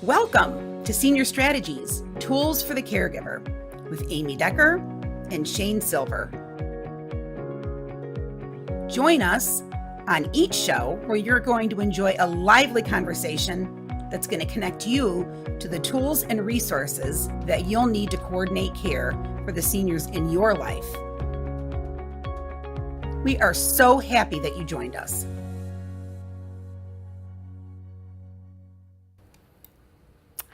Welcome to Senior Strategies, Tools for the Caregiver with Amy Decker and Shayne Silver. Join us on each show where you're going to enjoy a lively conversation that's going to connect you to the tools and resources that you'll need to coordinate care for the seniors in your life. We are so happy that you joined us.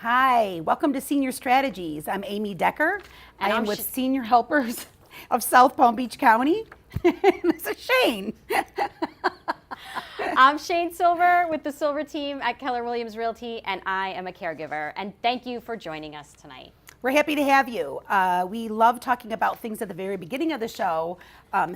Hi, welcome to Senior Strategies. I'm Amy Decker. I am with Senior Helpers of South Palm Beach County. This is Shayne. I'm Shayne Silver with the Silver team at Keller Williams Realty, and I am a caregiver. And thank you for joining us tonight. We're happy to have you. We love talking about things at the very beginning of the show,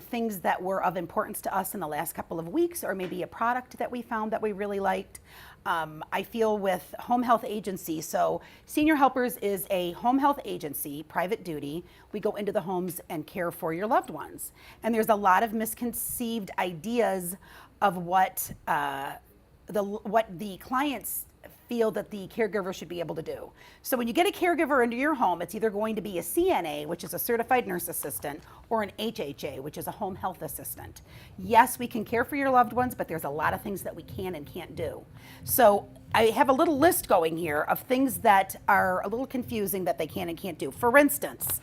things that were of importance to us in the last couple of weeks, or maybe a product that we found that we really liked. I feel with home health agency, so Senior Helpers is a home health agency, private duty. We go into the homes and care for your loved ones. And there's a lot of misconceived ideas of what the clients feel that the caregiver should be able to do. So when you get a caregiver into your home, it's either going to be a CNA, which is a certified nurse assistant, or an HHA, which is a home health assistant. Yes, we can care for your loved ones, but there's a lot of things that we can and can't do. So I have a little list going here of things that are a little confusing that they can and can't do. For instance,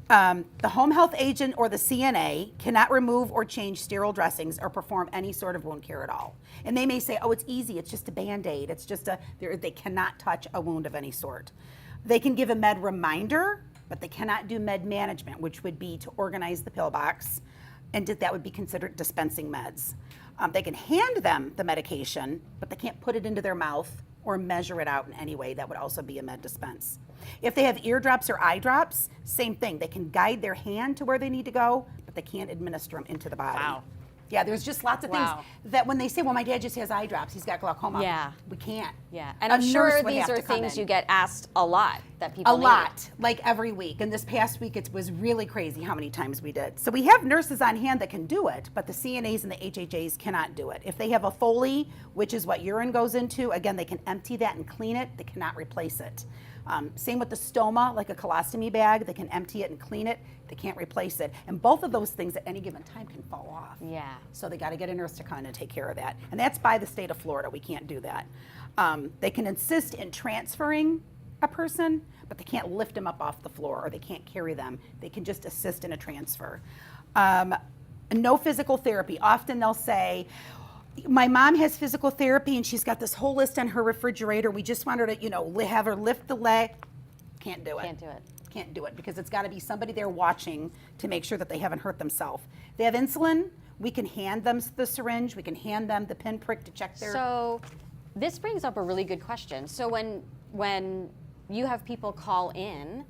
the home health agent or the CNA cannot remove or change sterile dressings or perform any sort of wound care at all. And they may say, oh, it's easy, it's just a Band-Aid, it's just they cannot touch a wound of any sort. They can give a med reminder, but they cannot do med management, which would be to organize the pill box, and that would be considered dispensing meds. They can hand them the medication, but they can't put it into their mouth or measure it out in any way. That would also be a med dispense. If they have eardrops or eye drops, same thing. They can guide their hand to where they need to go, but they can't administer them into the body. Wow. Yeah, there's just lots of things that when they say, well, my dad just has eye drops, he's got glaucoma. Yeah. We can't. Yeah, and I'm sure these are things you get asked a lot that people need. A lot, like every week. And this past week, it was really crazy how many times we did. So we have nurses on hand that can do it, but the CNAs and the HHAs cannot do it. If they have a Foley, which is what urine goes into, again, they can empty that and clean it. They cannot replace it. Same with the stoma, like a colostomy bag. They can empty it and clean it. They can't replace it. And both of those things at any given time can fall off. Yeah. So they got to get a nurse to come in and take care of that. And that's by the state of Florida. We can't do that. They can insist in transferring a person, but they can't lift them up off the floor or they can't carry them. They can just assist in a transfer. No physical therapy. Often they'll say, my mom has physical therapy and she's got this whole list on her refrigerator. We just want her to, have her lift the leg. Can't do it. Can't do it. Can't do it because it's got to be somebody there watching to make sure that they haven't hurt themselves. They have insulin. We can hand them the syringe. We can hand them the pinprick to check their. So this brings up a really good question. So when you have people call in,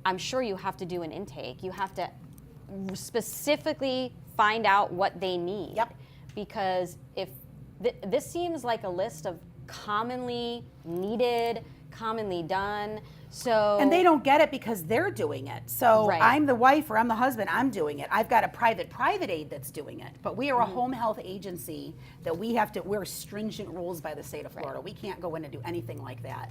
I'm sure you have to do an intake. You have to specifically find out what they need. Yep. Because if this seems like a list of commonly needed, commonly done. And they don't get it because they're doing it. So right. I'm the wife or I'm the husband, I'm doing it. I've got a private aid that's doing it. But we are a home health agency that we're stringent rules by the state of Florida. Right. We can't go in and do anything like that.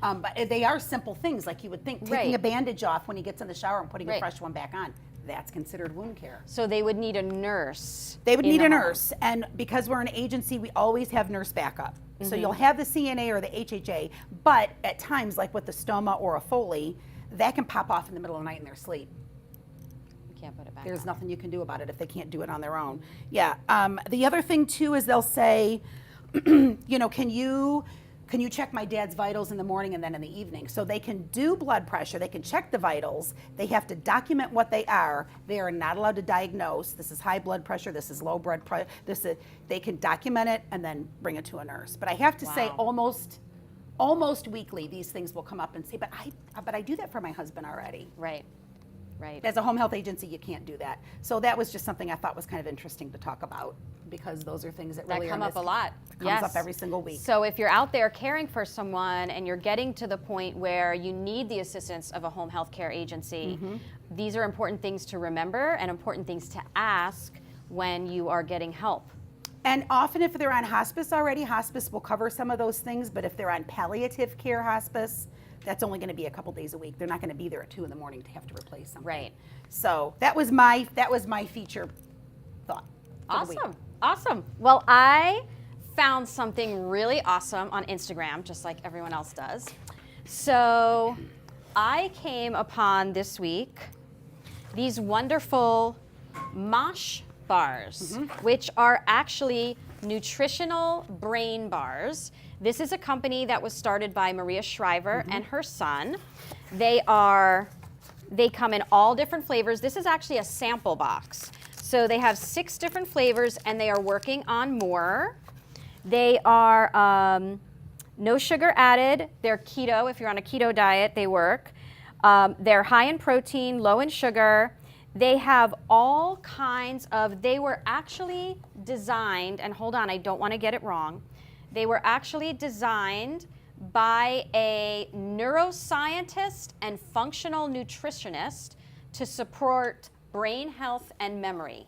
But they are simple things like you would think, taking a bandage off when he gets in the shower and putting a fresh one back on. That's considered wound care. So they would need a nurse. They would need a nurse. And because we're an agency, we always have nurse backup. Mm-hmm. So you'll have the CNA or the HHA, but at times, like with the stoma or a Foley, that can pop off in the middle of the night in their sleep. You can't put it back There's on. nothing you can do about it if they can't do it on their own. Yeah. The other thing, too, is they'll say, can you check my dad's vitals in the morning and then in the evening? So they can do blood pressure, they can check the vitals, they have to document what they are. They are not allowed to diagnose, this is high blood pressure, this is low blood pressure, they can document it and then bring it to a nurse. But I have to say almost weekly these things will come up and say, but I do that for my husband already. Right. Right. As a home health agency, you can't do that. So that was just something I thought was kind of interesting to talk about because those are things that really come up a lot. Comes up every single week. So if you're out there caring for someone and you're getting to the point where you need the assistance of a home health care agency, these are important things to remember and important things to ask when you are getting help. And often if they're on hospice already, hospice will cover some of those things, but if they're on palliative care hospice, that's only going to be a couple days a week. They're not going to be there at 2 in the morning to have to replace something. Right. So that was my feature thought. For the week. Awesome. Well, I found something really awesome on Instagram, just like everyone else does. So I came upon this week these wonderful MOSH bars, which are actually nutritional brain bars. This is a company that was started by Maria Shriver and her son. They come in all different flavors. This is actually a sample box. So they have 6 different flavors and they are working on more. They are no sugar added. They're keto. If you're on a keto diet, they work. They're high in protein, low in sugar. They have all kinds of, they were actually designed, and hold on, I don't want to get it wrong. They were actually designed by a neuroscientist and functional nutritionist to support brain health and memory.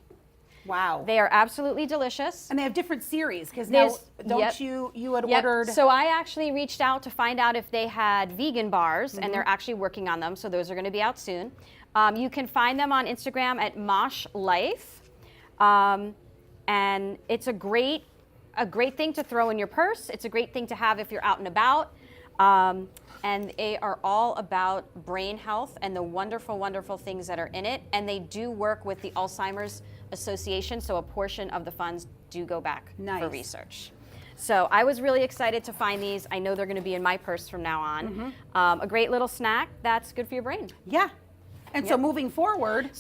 Wow. They are absolutely delicious. And they have different series because now, you had ordered. So I actually reached out to find out if they had vegan bars, and they're actually working on them, so those are going to be out soon. You can find them on Instagram at Mosh Life, and it's a great thing to throw in your purse. It's a great thing to have if you're out and about, and they are all about brain health and the wonderful, wonderful things that are in it. And they do work with the Alzheimer's Association, so a portion of the funds do go back for research. So I was really excited to find these. I know they're going to be in my purse from now on. A great little snack that's good for your brain. Yeah. And so moving forward.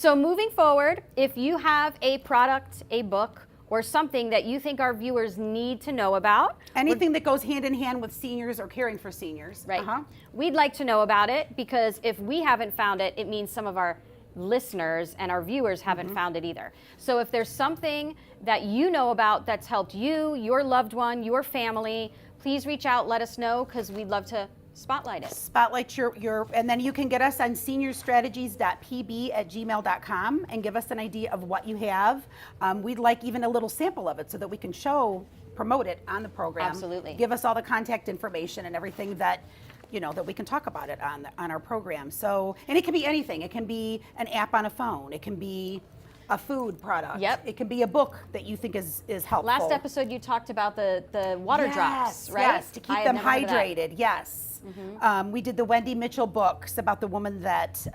If you have a product, a book, or something that you think our viewers need to know about. Anything that goes hand in hand with seniors or caring for seniors. Right. We'd like to know about it, because if we haven't found it, it means some of our listeners and our viewers haven't found it either. So if there's something that you know about that's helped you, your loved one, your family, please reach out, let us know, because we'd love to spotlight it. Spotlight your, and then you can get us on seniorstrategies.pb@gmail.com and give us an idea of what you have. We'd like even a little sample of it so that we can promote it on the program. Absolutely. Give us all the contact information and everything that, that we can talk about it on our program. So, and it can be anything. It can be an app on a phone. It can be a food product. Yep. It can be a book that you think is helpful. Last episode you talked about the water drops, right? Yes, to keep them hydrated. Yes. We did the Wendy Mitchell books about the woman that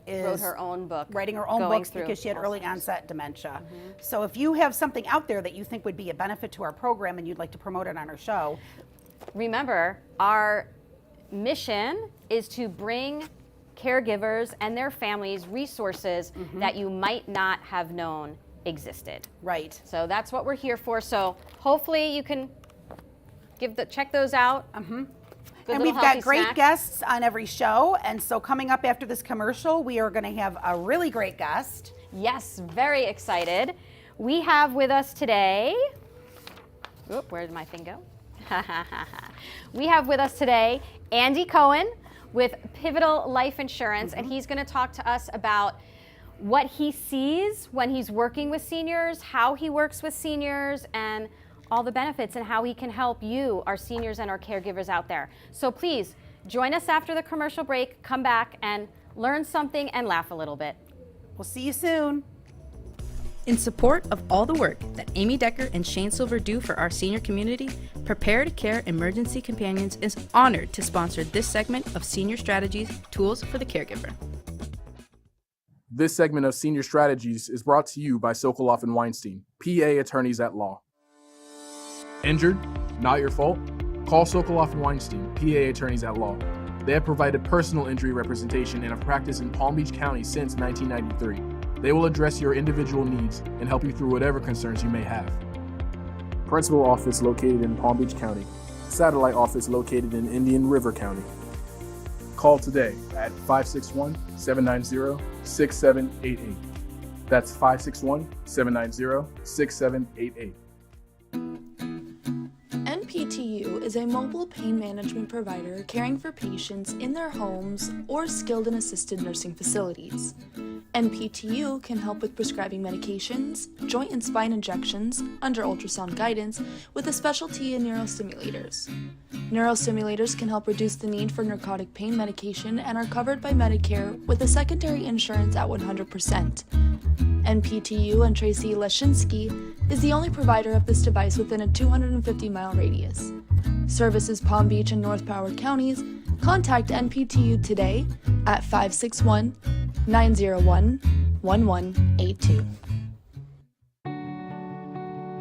wrote her own book, writing her own books because she had early onset dementia. So if you have something out there that you think would be a benefit to our program and you'd like to promote it on our show, remember, our mission is to bring caregivers and their families resources that you might not have known existed. Right. So that's what we're here for. So hopefully you can check those out. And we've got great guests on every show. And so coming up after this commercial, we are going to have a really great guest. Yes, very excited. We have with us today, where did my thing go? We have with us today Andy Cohen with Pivotal Life Insurance, and he's going to talk to us about what he sees when he's working with seniors, how he works with seniors, and all the benefits and how he can help you, our seniors and our caregivers out there. So please join us after the commercial break, come back and learn something and laugh a little bit. We'll see you soon. In support of all the work that Amy Decker and Shayne Silver do for our senior community, Prepared Care Emergency Companions is honored to sponsor this segment of Senior Strategies, Tools for the Caregiver. This segment of Senior Strategies is brought to you by Sokoloff and Weinstein, PA Attorneys at Law. Injured? Not your fault? Call Sokoloff and Weinstein, PA Attorneys at Law. They have provided personal injury representation and have practiced in Palm Beach County since 1993. They will address your individual needs and help you through whatever concerns you may have. Principal office located in Palm Beach County. Satellite office located in Indian River County. Call today at 561-790-6788. That's 561-790-6788. NPTU is a mobile pain management provider caring for patients in their homes or skilled and assisted nursing facilities. NPTU can help with prescribing medications, joint and spine injections, under ultrasound guidance, with a specialty in neurostimulators. Neurostimulators can help reduce the need for narcotic pain medication and are covered by Medicare with a secondary insurance at 100%. NPTU and Tracy Leshinsky is the only provider of this device within a 250-mile radius. Services Palm Beach and North Broward counties. Contact NPTU today at 561-901-1182.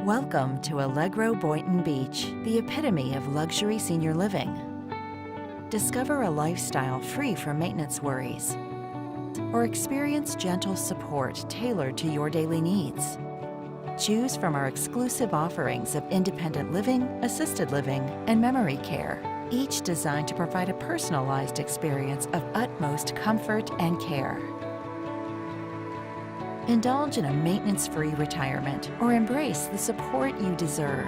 Welcome to Allegro Boynton Beach, the epitome of luxury senior living. Discover a lifestyle free from maintenance worries, or experience gentle support tailored to your daily needs. Choose from our exclusive offerings of independent living, assisted living, and memory care, each designed to provide a personalized experience of utmost comfort and care. Indulge in a maintenance-free retirement or embrace the support you deserve.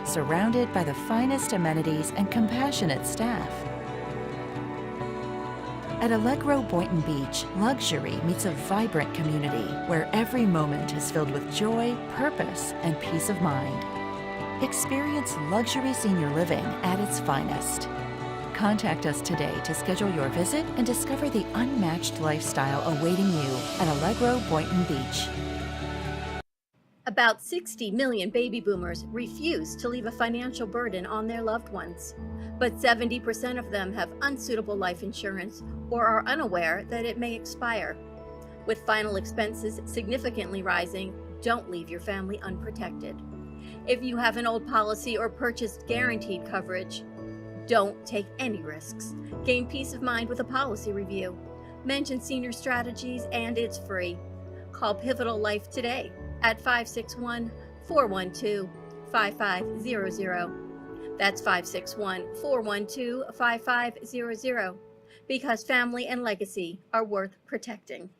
Surrounded by the finest amenities and compassionate staff. At Allegro Boynton Beach, luxury meets a vibrant community where every moment is filled with joy, purpose, and peace of mind. Experience luxury senior living at its finest. Contact us today to schedule your visit and discover the unmatched lifestyle awaiting you at Allegro Boynton Beach. About 60 million baby boomers refuse to leave a financial burden on their loved ones, but 70% of them have unsuitable life insurance or are unaware that it may expire. With final expenses significantly rising, don't leave your family unprotected. If you have an old policy or purchased guaranteed coverage, don't take any risks. Gain peace of mind with a policy review. Mention Senior Strategies and it's free. Call Pivotal Life today at 561-412-5500. That's 561-412-5500. Because family and legacy are worth protecting.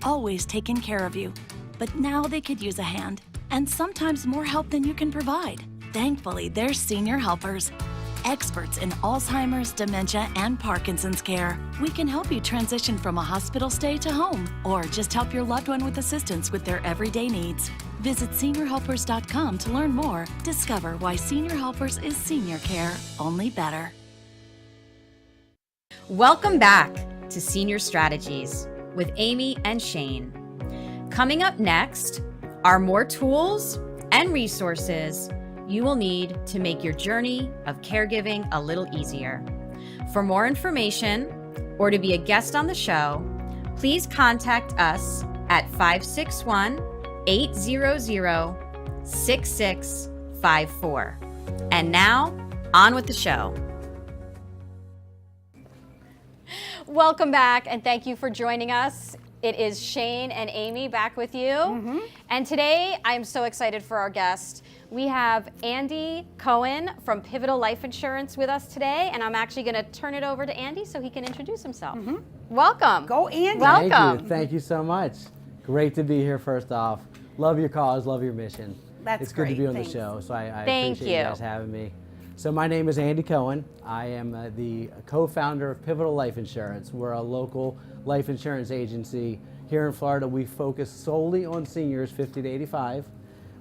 Always taken care of you, but now they could use a hand, and sometimes more help than you can provide. Thankfully, there's Senior Helpers. Experts in Alzheimer's, dementia, and Parkinson's care. We can help you transition from a hospital stay to home, or just help your loved one with assistance with their everyday needs. Visit seniorhelpers.com to learn more. Discover why Senior Helpers is senior care, only better. Welcome back to Senior Strategies with Amy and Shayne. Coming up next are more tools and resources you will need to make your journey of caregiving a little easier. For more information or to be a guest on the show, please contact us at 561-800-6654. And now, on with the show. Welcome back, and thank you for joining us. It is Shayne and Amy back with you. And today, I'm so excited for our guest. We have Andy Cohen from Pivotal Life Insurance with us today, and I'm actually going to turn it over to Andy so he can introduce himself. Welcome. Go, Andy. Welcome. Thank you so much. Great to be here first off. Love your cause, love your mission. That's It's good to be on great. the show, so I Thank appreciate you you. guys having me. So my name is Andy Cohen. I am the co-founder of Pivotal Life Insurance. We're a local life insurance agency here in Florida. We focus solely on seniors 50 to 85.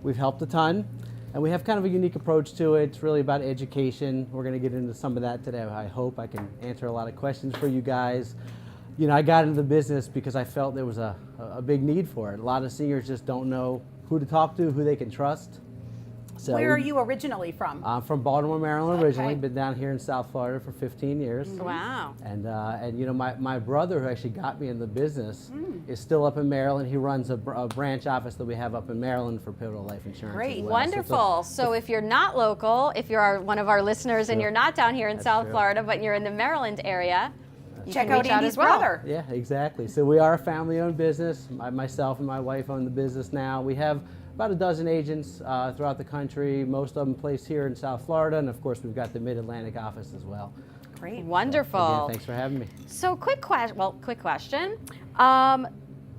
We've helped a ton, and we have kind of a unique approach to it. It's really about education. We're going to get into some of that today. I hope I can answer a lot of questions for you guys. You know, I got into the business because I felt there was a big need for it. A lot of seniors just don't know who to talk to, who they can trust. So Where are you originally from? I'm from Baltimore, Maryland originally. Been down here in South Florida for 15 years. Wow. And you know, my brother, who actually got me in the business, is still up in Maryland. He runs a branch office that we have up in Maryland for Pivotal Life Insurance. Great. as well. Wonderful. So if you're not local, if you're one of our listeners and you're not down here in South true. Florida, but you're in the Maryland area, you Check can out reach out Andy's as well. brother. Yeah, exactly. So we are a family-owned business. Myself and my wife own the business now. We have about a dozen agents throughout the country, most of them placed here in South Florida, and of course we've got the Mid-Atlantic office as well. Great. Wonderful. Again, thanks for having me. So quick question.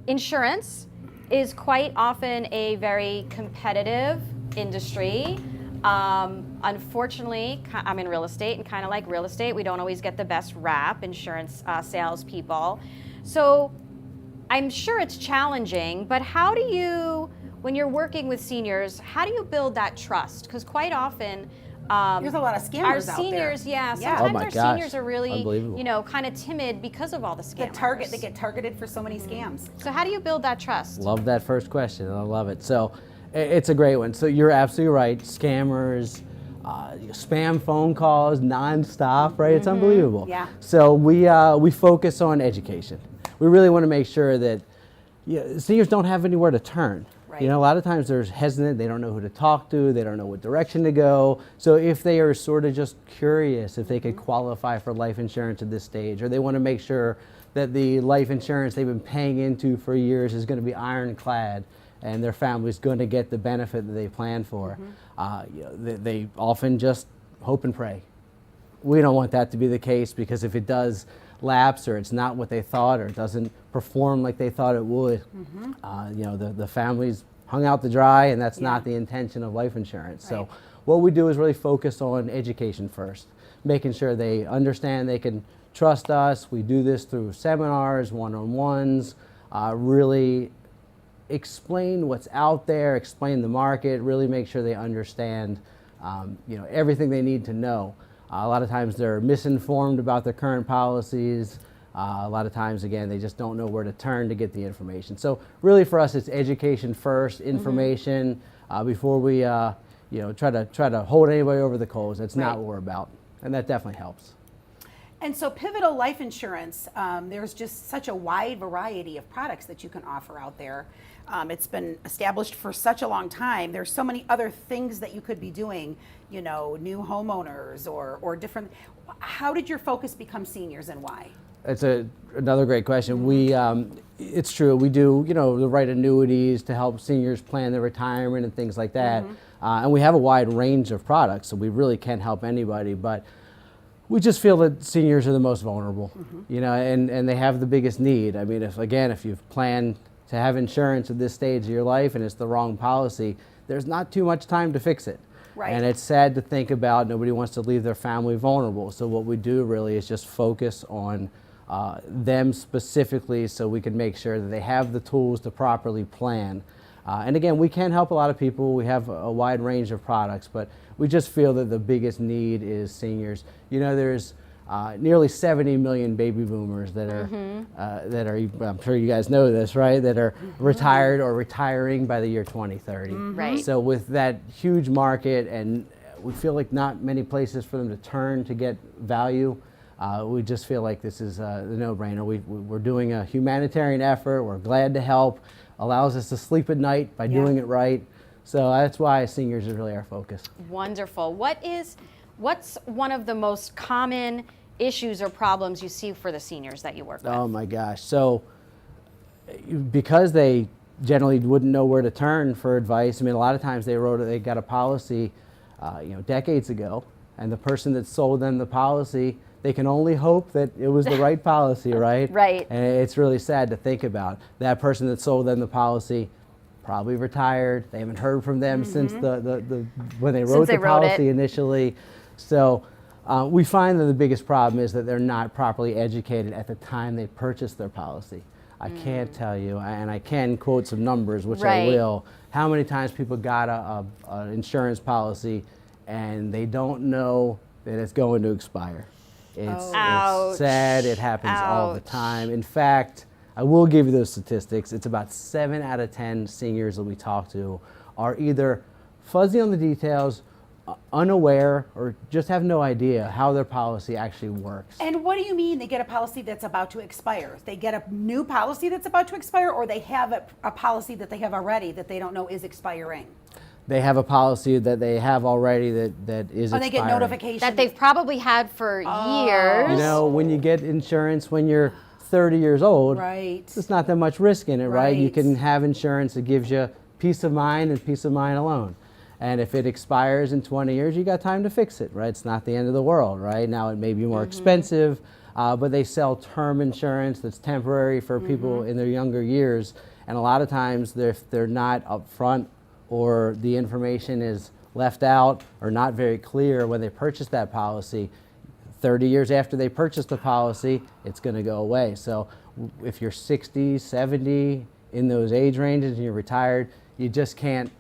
Insurance is quite often a very competitive industry. Unfortunately, I'm in real estate, and kind of like real estate, we don't always get the best rap, insurance salespeople. So I'm sure it's challenging, but how do you, when you're working with seniors, how do you build that trust? Because quite often, There's a lot of scammers our out there. seniors, Yeah. sometimes Oh my our gosh, seniors are really, unbelievable. kind of timid because of all the scammers. They get targeted for so many scams. So how do you build that trust? Love that first question. I love it. So it's a great one. So you're absolutely right. Scammers, spam phone calls nonstop, right? It's unbelievable. Yeah. So we focus on education. We really want to make sure that seniors don't have anywhere to turn. Right. You know, a lot of times they're hesitant. They don't know who to talk to. They don't know what direction to go. So if they are sort of just curious if they could qualify for life insurance at this stage, or they want to make sure that the life insurance they've been paying into for years is going to be iron-clad, and their family's going to get the benefit that they plan for. They often just hope and pray. We don't want that to be the case, because if it does lapse, or it's not what they thought, or it doesn't perform like they thought it would, the family's hung out to dry, and that's not the intention of life insurance. So what we do is really focus on education first, making sure they understand they can trust us. We do this through seminars, one-on-ones, really explain what's out there, explain the market, really make sure they understand everything they need to know. A lot of times they're misinformed about their current policies. A lot of times, again, they just don't know where to turn to get the information. So really for us, it's education first, information, before we try to hold anybody over the coals. That's not what we're about, and that definitely helps. And so Pivotal Life Insurance, there's just such a wide variety of products that you can offer out there. It's been established for such a long time. There's so many other things that you could be doing, new homeowners or different. How did your focus become seniors, and why? It's another great question. It's true. We do, the right annuities to help seniors plan their retirement and things like that. And we have a wide range of products, so we really can help anybody. But we just feel that seniors are the most vulnerable, and they have the biggest need. I mean, if you've planned to have insurance at this stage of your life and it's the wrong policy, there's not too much time to fix it. Right. And it's sad to think about. Nobody wants to leave their family vulnerable. So what we do really is just focus on them specifically, so we can make sure that they have the tools to properly plan. And again, we can help a lot of people. We have a wide range of products, but we just feel that the biggest need is seniors. There's nearly 70 million baby boomers that are, I'm sure you guys know this, right? That are retired or retiring by the year 2030. Right. So with that huge market, and we feel like not many places for them to turn to get value, we just feel like this is the no-brainer. We're doing a humanitarian effort. We're glad to help. Allows us to sleep at night by doing it right. So that's why seniors is really our focus. Wonderful. What's one of the most common issues or problems you see for the seniors that you work with? Oh my gosh. So because they generally wouldn't know where to turn for advice, I mean, a lot of times they got a policy decades ago, and the person that sold them the policy, they can only hope that it was the right policy, right? Right. And it's really sad to think about. That person that sold them the policy probably retired. They haven't heard from them since when they wrote the policy initially. So we find that the biggest problem is that they're not properly educated at the time they purchased their policy. I can't tell you, and I can quote some numbers, which I will, how many times people got an insurance policy and they don't know that it's going to expire. It's sad. It happens all the time. In fact, I will give you those statistics. It's about 7 out of 10 seniors that we talk to are either fuzzy on the details, unaware, or just have no idea how their policy actually works. And what do you mean they get a policy that's about to expire? They get a new policy that's about to expire, or they have a policy that they have already that they don't know is expiring? They have a policy that they have already that is expiring. They get notification that they've probably had for years. When you get insurance when you're 30 years old, there's not that much risk in it, right? You can have insurance that gives you peace of mind and peace of mind alone. And if it expires in 20 years, you got time to fix it, right? It's not the end of the world, right? Now it may be more expensive, but they sell term insurance that's temporary for people in their younger years. And a lot of times they're not upfront, or the information is left out or not very clear when they purchased that policy, 30 years after they purchased the policy, it's going to go away. So if you're 60, 70, in those age ranges and you're retired, you just can't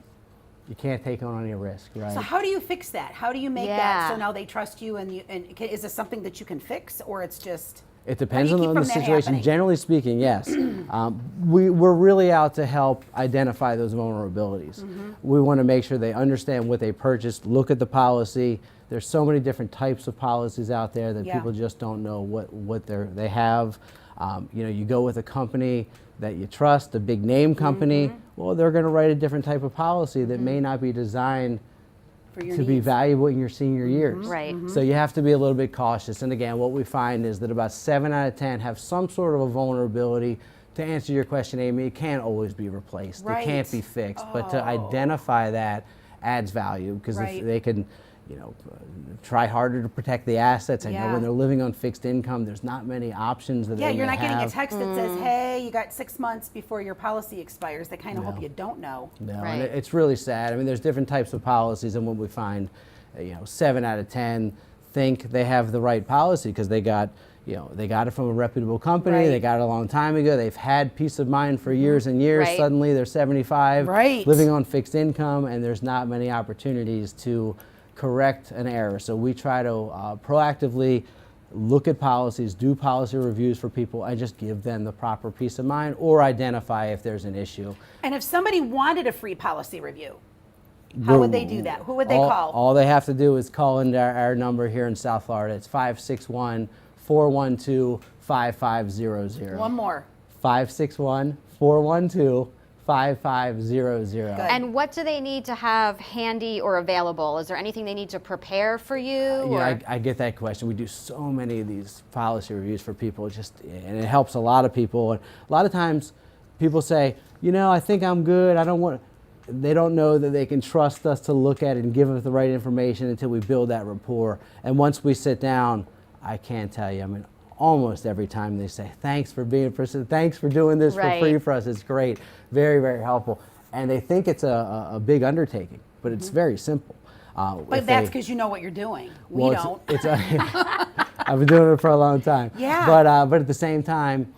take on any risk, right? So how do you fix that? How do you make that Yeah. so now they trust you and is this something that you can fix, or it's just? It depends how do you on keep the from that situation. happening? Generally speaking, yes. We're really out to help identify those vulnerabilities. Mm-hmm. We want to make sure they understand what they purchased, look at the policy. There's so many different types of policies out there that Yeah. people just don't know what they have. You go with a company that you trust, a big name company, Mm-hmm. well, they're going to write a different type of policy that may not be designed For your to be needs. valuable in your senior years. Right. So you have to be a little bit cautious. And again, what we find is that about 7 out of 10 have some sort of a vulnerability. To answer your question, Amy, it can't always be replaced. Right. It can't be fixed. But to Oh. identify that adds value, because Right. if they can, try harder to protect the assets. I know Yeah. when they're living on fixed income, there's not many options that Yeah, they you're may not getting a have. text that says, "Hey, you got 6 months before your policy expires." They kind of hope No. you don't know. No, Right. and it's really sad. I mean, there's different types of policies, and what we find, 7 out of 10 think they have the right policy because they got it from a reputable company. Right. They got it a long time ago. They've had peace of mind for years and years. Right. Suddenly, they're 75, Right. living on fixed income, and there's not many opportunities to correct an error. So we try to proactively look at policies, do policy reviews for people, and just give them the proper peace of mind, or identify if there's an issue. And if somebody wanted a free policy review, how would they do that? Who would they call? All they have to do is call into our number here in South Florida. It's 561-412-5500. One more. 561-412-5500. Good. And what do they need to have handy or available? Is there anything they need to prepare for you? or- I get that question. We do so many of these policy reviews for people, and it helps a lot of people. And a lot of times people say, I think I'm good. I don't want. They don't know that they can trust us to look at it and give us the right information until we build that rapport. And once we sit down, I can't tell you. I mean, almost every time they say, "Thanks for being persistent. Thanks for doing this Right. for free for us. It's great, very, very helpful." And they think it's a big undertaking, but it's very simple. But that's because you know what you're doing. We well, don't. I've been doing it for a long time. Yeah. But at the same time,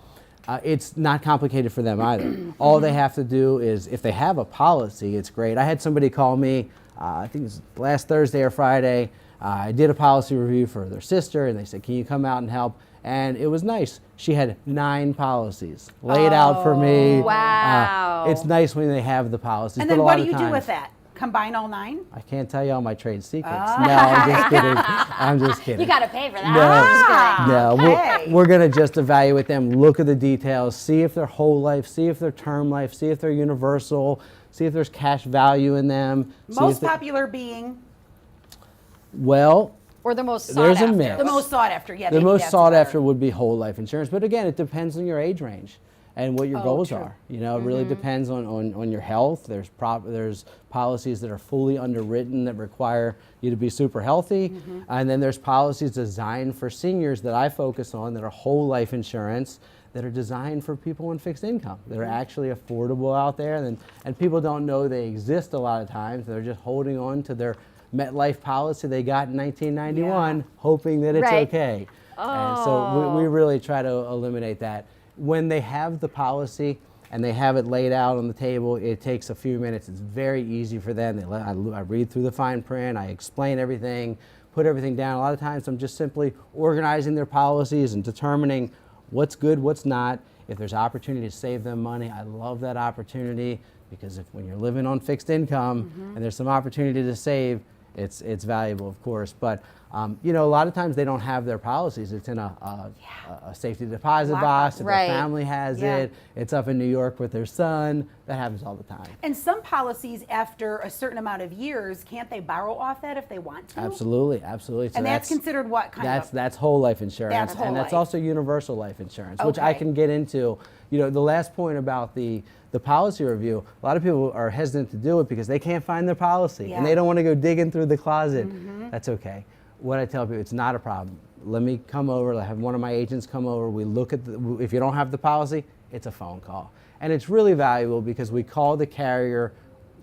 it's not complicated for them either. All they have to do is, if they have a policy, it's great. I had somebody call me, I think it was last Thursday or Friday. I did a policy review for their sister, and they said, "Can you come out and help?" And it was nice. She had 9 policies laid out for me. Wow. It's nice when they have the policies. And but then a what lot do of you do times- with that? Combine all 9? I can't tell you all my trade secrets. No, I'm just kidding. I'm just kidding. You got to pay for that. No, Okay. we're going to just evaluate them, look at the details, see if they're whole life, see if they're term life, see if they're universal, see if there's cash value in them. see Most if they- popular being Well, Or the most sought there's a after. mix. the most sought after. Yeah, The maybe most that's sought better. after would be whole life insurance. But again, it depends on your age range and what your goals true. are. It really depends on your health. There's policies that are fully underwritten that require you to be super healthy. And then there's policies designed for seniors that I focus on that are whole life insurance that are designed for people on fixed income, that are actually affordable out there. And people don't know they exist a lot of times. They're just holding on to their MetLife policy they got in 1991, hoping that it's Right. okay. And so we really try to eliminate that. When they have the policy and they have it laid out on the table, it takes a few minutes. It's very easy for them. I read through the fine print, I explain everything, put everything down. A lot of times I'm just simply organizing their policies and determining what's good, what's not. If there's opportunity to save them money, I love that opportunity, because when you're living on fixed income and there's some opportunity to save, it's valuable, of course. But a lot of times they don't have their policies. It's in a safety deposit box. If Right. their family has Yeah. it, it's up in New York with their son. That happens all the time. And some policies, after a certain amount of years, can't they borrow off that if they want to? Absolutely, absolutely. So And that's considered what kind of? That's whole life insurance, That's whole and that's life. also universal life insurance, which I Okay. can get into. The last point about the policy review, a lot of people are hesitant to do it because they can't find their policy and Yeah. they don't want to go digging through the closet. That's okay. What I tell people, it's not a problem. Let me come over, have one of my agents come over, we look at if you don't have the policy, it's a phone call. And it's really valuable because we call the carrier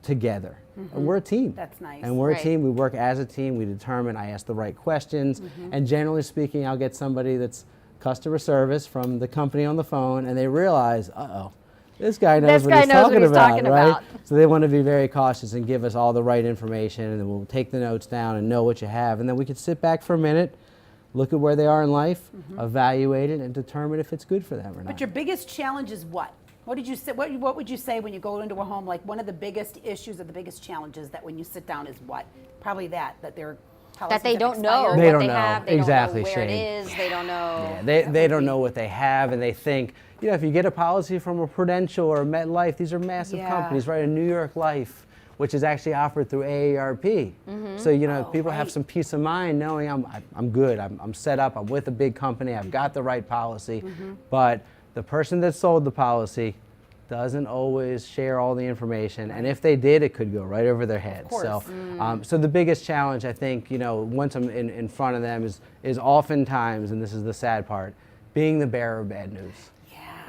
together. And we're a team. That's nice. And we're Right. a team. We work as a team. We determine, I ask the right questions. And generally speaking, I'll get somebody that's customer service from the company on the phone, and they realize, uh-oh, this guy knows what he's talking about. So they want to be very cautious and give us all the right information, and then we'll take the notes down and know what you have. And then we can sit back for a minute, look at where they are in life, evaluate it, and determine if it's good for them or not. But your biggest challenge is what? What did you say? What would you say when you go into a home? Like one of the biggest issues or the biggest challenges that when you sit down is what? Probably that they're That they don't know what They they don't know. have. They Exactly, don't know where it Shayne. is. They don't know. Yeah, they don't know what they have, and they think, you know, if you get a policy from a Prudential or a MetLife, these are massive Yeah. companies, right? A New York Life, which is actually offered through AARP. So, you know, people have right. some peace of mind knowing I'm good, I'm set up, I'm with a big company, I've got the right policy. But the person that sold the policy doesn't always share all the information, and if they did, it could go right over their head. So, so the biggest challenge, I think, you know, once I'm in front of them is oftentimes, and this is the sad part, being the bearer of bad news.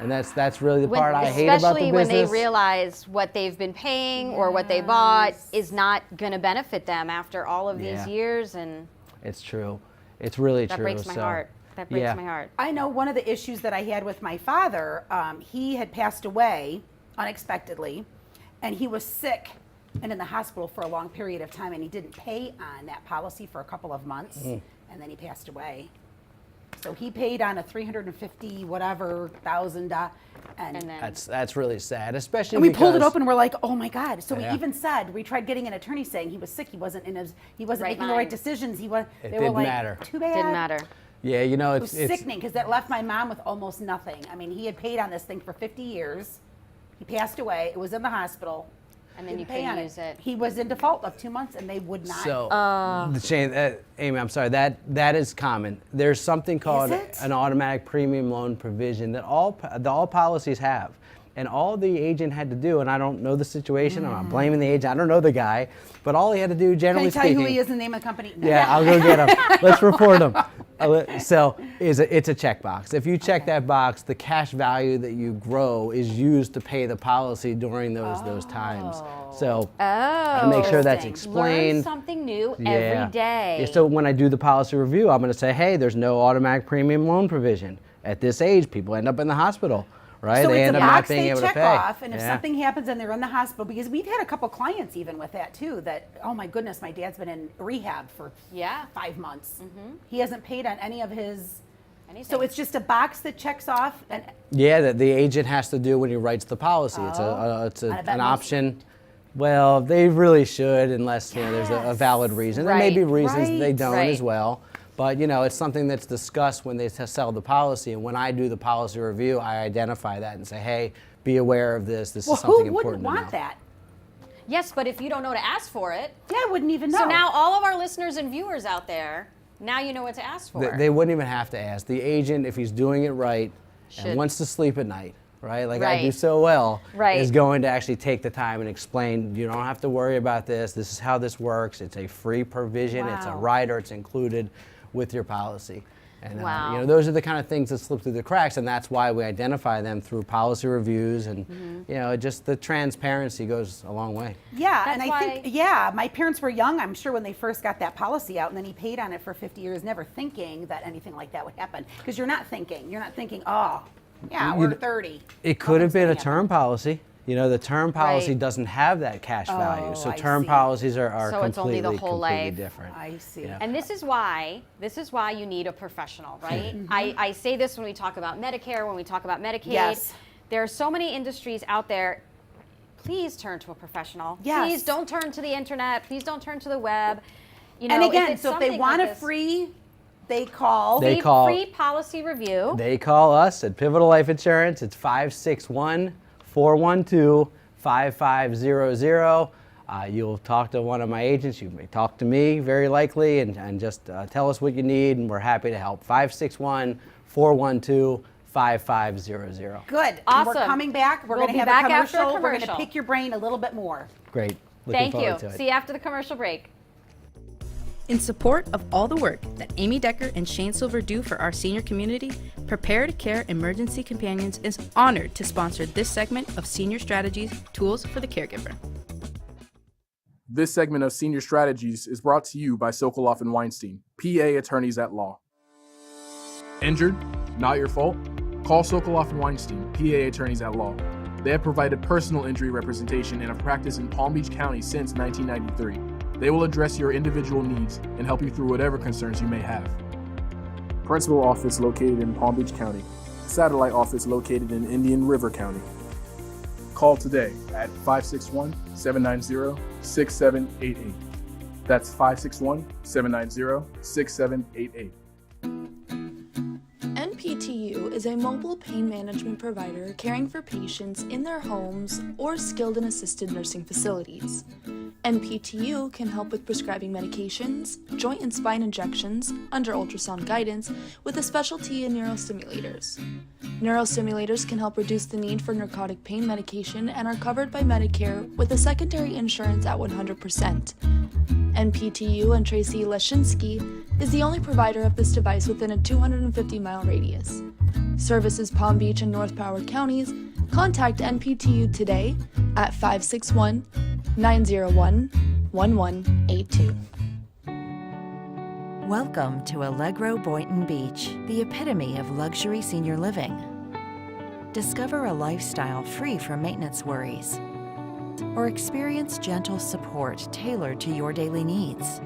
And that's really the part I hate about the especially when business. they realize what they've been paying or what they bought is not going to benefit them after all of these Yeah. years, and It's true. It's really that true. breaks my So, heart. That breaks yeah. my heart. I know one of the issues that I had with my father, he had passed away unexpectedly, and he was sick and in the hospital for a long period of time, and he didn't pay on that policy for a couple of months, and then he passed away. So he paid on a $350 whatever thousand, and And then That's really sad, especially we pulled it because- open. We're like, oh my God! So Yeah. we even said we tried getting an attorney saying he was sick. He wasn't in his. He wasn't Right making the right mind. decisions. He was. It They were didn't like, matter. Too bad. didn't matter. Yeah, you know, It was it's sickening because that left my mom with almost nothing. I mean, he had paid on this thing for 50 years. He passed away. It was in the hospital. And then you Didn't pay couldn't on use it. He was in default of 2 months, and they would not. So, Shayne, Amy, I'm sorry, that is common. There's something called it? an automatic premium loan provision that all policies have. And all the agent had to do, and I don't know the situation, I'm not blaming the agent, I don't know the guy, but all he had to do, Can generally I tell you speaking. who he is and the name of the company? No. Yeah, I'll go get him. Let's report him. So it's a checkbox. If you check that box, the cash value that you grow is used to pay the policy during those times. So I make sure that's Interesting. Learn explained. something new Yeah. every day. Yeah, so when I do the policy review, I'm going to say, hey, there's no automatic premium loan provision. At this age, people end up in the hospital, right? So They it's end a up not box being they able check to pay. off, and if Yeah. something happens and they're in the hospital, because we've had a couple clients even with that too, that, oh my goodness, my dad's been in rehab for Yeah. 5 months. He hasn't paid on any of his, Anything. so it's just a box that checks off, and Yeah, that the agent has to do when he writes the policy. It's I bet an most- option. Well, they really should, unless you know there's a valid reason. There may be Right. reasons they Right. don't Right. as well. But you know, it's something that's discussed when they sell the policy. And when I do the policy review, I identify that and say, hey, be aware of this. This well, is something who wouldn't important to know. want that? Yes, but if you don't know to ask for it, Yeah, I wouldn't even know. so now all of our listeners and viewers out there, now you know what to ask for. They wouldn't even have to ask. The agent, if he's doing it right Should. and wants to sleep at night, right? Like I do Right. so well, Right. is going to actually take the time and explain, you don't have to worry about this. This is how this works. It's a free provision. It's a Wow. rider. It's included with your policy. And Wow. you know, those are the kind of things that slip through the cracks, and that's why we identify them through policy reviews, and you know, just the transparency goes a long way. Yeah, That's and I think, my parents were young, I'm sure, when they first got that policy out, and then he paid on it for 50 years, never thinking that anything like that would happen. Because you're not thinking, oh, yeah, we're 30. It could have Nothing's been a gonna happen. term policy. You know, the term policy Right. doesn't have that cash value. So I term see. policies are So it's only completely, the whole completely life. different. I see. Yeah. And this is why you need a professional, right? I say this when we talk about Medicare, when we talk about Medicaid. Yes. There are so many industries out there. Please turn to a professional. Yes. Please don't turn to the internet. Please don't turn to the web. You know, And again, it's so if they something want like a this, free, they call. They call- free policy review. They call us at Pivotal Life Insurance. It's 561-412-5500. You'll talk to one of my agents. You may talk to me, very likely, and just tell us what you need, and we're happy to help. 561-412-5500. Good. And Awesome. we're coming back. We're We'll going be to have back a after a commercial. We're going to commercial. pick your brain a little bit more. Great. Looking Thank forward you. to it. See you after the commercial break. In support of all the work that Amy Decker and Shayne Silver do for our senior community, Prepare to Care Emergency Companions is honored to sponsor this segment of Senior Strategies Tools for the Caregiver. This segment of Senior Strategies is brought to you by Sokoloff and Weinstein, PA attorneys at law. Injured? Not your fault? Call Sokoloff and Weinstein, PA attorneys at law. They have provided personal injury representation and have practiced in Palm Beach County since 1993. They will address your individual needs and help you through whatever concerns you may have. Principal office located in Palm Beach County. Satellite office located in Indian River County. Call today at 561-790-6788. That's 561-790-6788. NPTU is a mobile pain management provider caring for patients in their homes or skilled and assisted nursing facilities. NPTU can help with prescribing medications, joint and spine injections, under ultrasound guidance, with a specialty in neurostimulators. Neurostimulators can help reduce the need for narcotic pain medication and are covered by Medicare with a secondary insurance at 100%. NPTU and Tracy Leshinsky is the only provider of this device within a 250-mile radius. Services Palm Beach and North Broward counties. Contact NPTU today at 561-901-1182. Welcome to Allegro Boynton Beach, the epitome of luxury senior living. Discover a lifestyle free from maintenance worries, or experience gentle support tailored to your daily needs.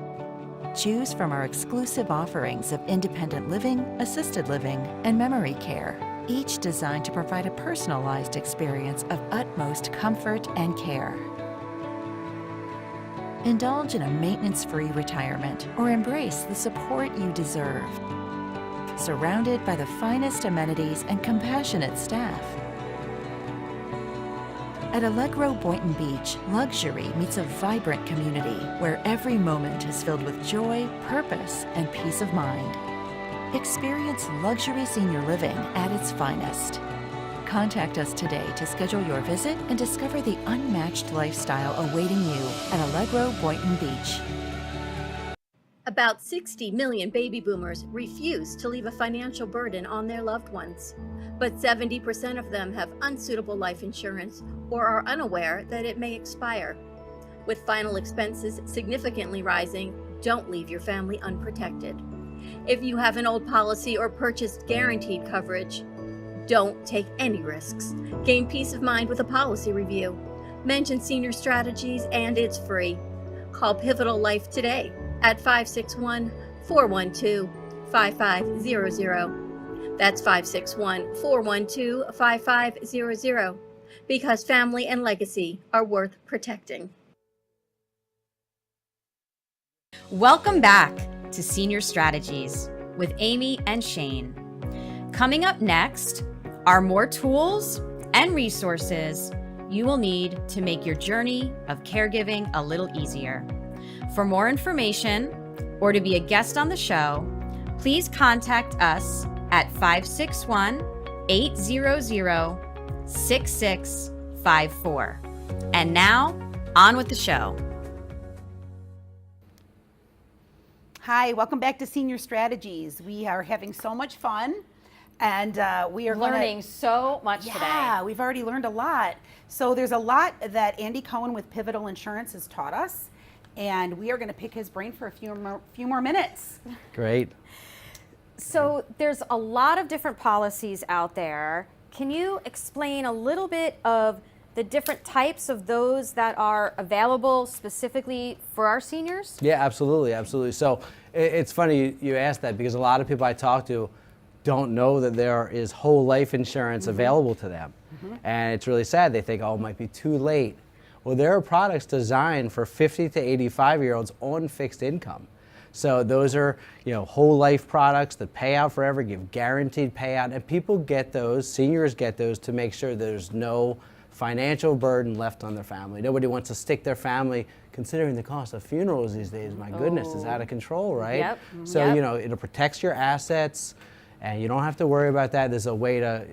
Choose from our exclusive offerings of independent living, assisted living, and memory care, each designed to provide a personalized experience of utmost comfort and care. Indulge in a maintenance-free retirement or embrace the support you deserve. Surrounded by the finest amenities and compassionate staff. At Allegro Boynton Beach, luxury meets a vibrant community where every moment is filled with joy, purpose, and peace of mind. Experience luxury senior living at its finest. Contact us today to schedule your visit and discover the unmatched lifestyle awaiting you at Allegro Boynton Beach. About 60 million baby boomers refuse to leave a financial burden on their loved ones, but 70% of them have unsuitable life insurance or are unaware that it may expire. With final expenses significantly rising, don't leave your family unprotected. If you have an old policy or purchased guaranteed coverage, don't take any risks. Gain peace of mind with a policy review. Mention Senior Strategies and it's free. Call Pivotal Life today at 561-412-5500. That's 561-412-5500, because family and legacy are worth protecting. Welcome back to Senior Strategies with Amy and Shayne. Coming up next are more tools and resources you will need to make your journey of caregiving a little easier. For more information or to be a guest on the show, please contact us at 561-800-6654. And now, on with the show. Hi, welcome back to Senior Strategies. We are having so much fun, and we are Learning so much today. Yeah, we've already learned a lot. So there's a lot that Andy Cohen with Pivotal Insurance has taught us, and we are going to pick his brain for a few more minutes. Great. So there's a lot of different policies out there. Can you explain a little bit of the different types of those that are available specifically for our seniors? Yeah, absolutely, absolutely. So it's funny you asked that, because a lot of people I talk to don't know that there is whole life insurance available to them. And it's really sad. They think, oh, it might be too late. Well, there are products designed for 50 to 85-year-olds on fixed income. So those are, whole life products that pay out forever, give guaranteed payout, and people get those, seniors get those, to make sure there's no financial burden left on their family. Nobody wants to stick their family, considering the cost of funerals these days, my goodness, is out of control, right? Yep. So, Yep. It protects your assets, and you don't have to worry about that. There's a way there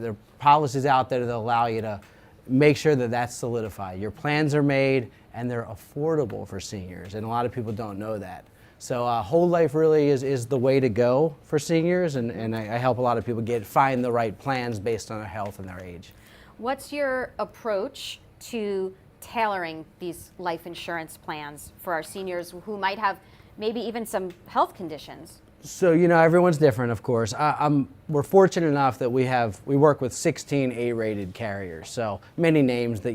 are policies out there that allow you to make sure that that's solidified. Your plans are made, and they're affordable for seniors, and a lot of people don't know that. So whole life really is the way to go for seniors, and I help a lot of people find the right plans based on their health and their age. What's your approach to tailoring these life insurance plans for our seniors who might have maybe even some health conditions? So, everyone's different, of course. We're fortunate enough that we work with 16 A-rated carriers. So many names that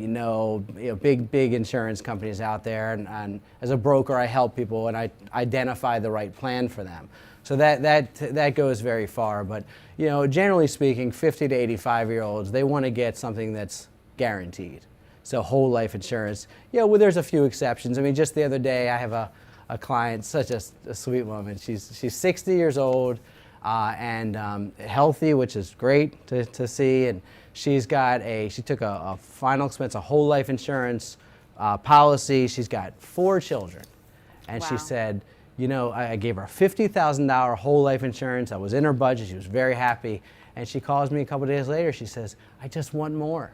big insurance companies out there. And as a broker, I help people and I identify the right plan for them. So that goes very far. But, generally speaking, 50 to 85-year-olds, they want to get something that's guaranteed. So whole life insurance. Well, there's a few exceptions. I mean, just the other day, I have a client, such a sweet woman. She's 60 years old and healthy, which is great to see. And she took a final expense, a whole life insurance policy. She's got 4 children. And Wow. she said, I gave her $50,000 whole life insurance. I was in her budget. She was very happy. And she calls me a couple days later. She says, I just want more.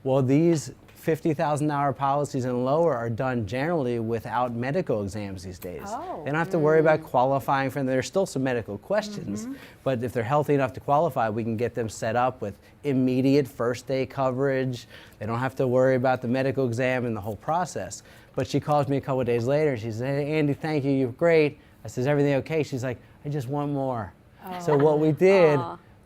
Well, these $50,000 policies and lower are done generally without medical exams these days. Oh. They don't have to worry about qualifying for them. There's still some medical questions, but if they're healthy enough to qualify, we can get them set up with immediate first day coverage. They don't have to worry about the medical exam and the whole process. But she calls me a couple of days later. She says, hey, Andy, thank you. You're great. I says, everything okay? She's like, I just want more. So what we did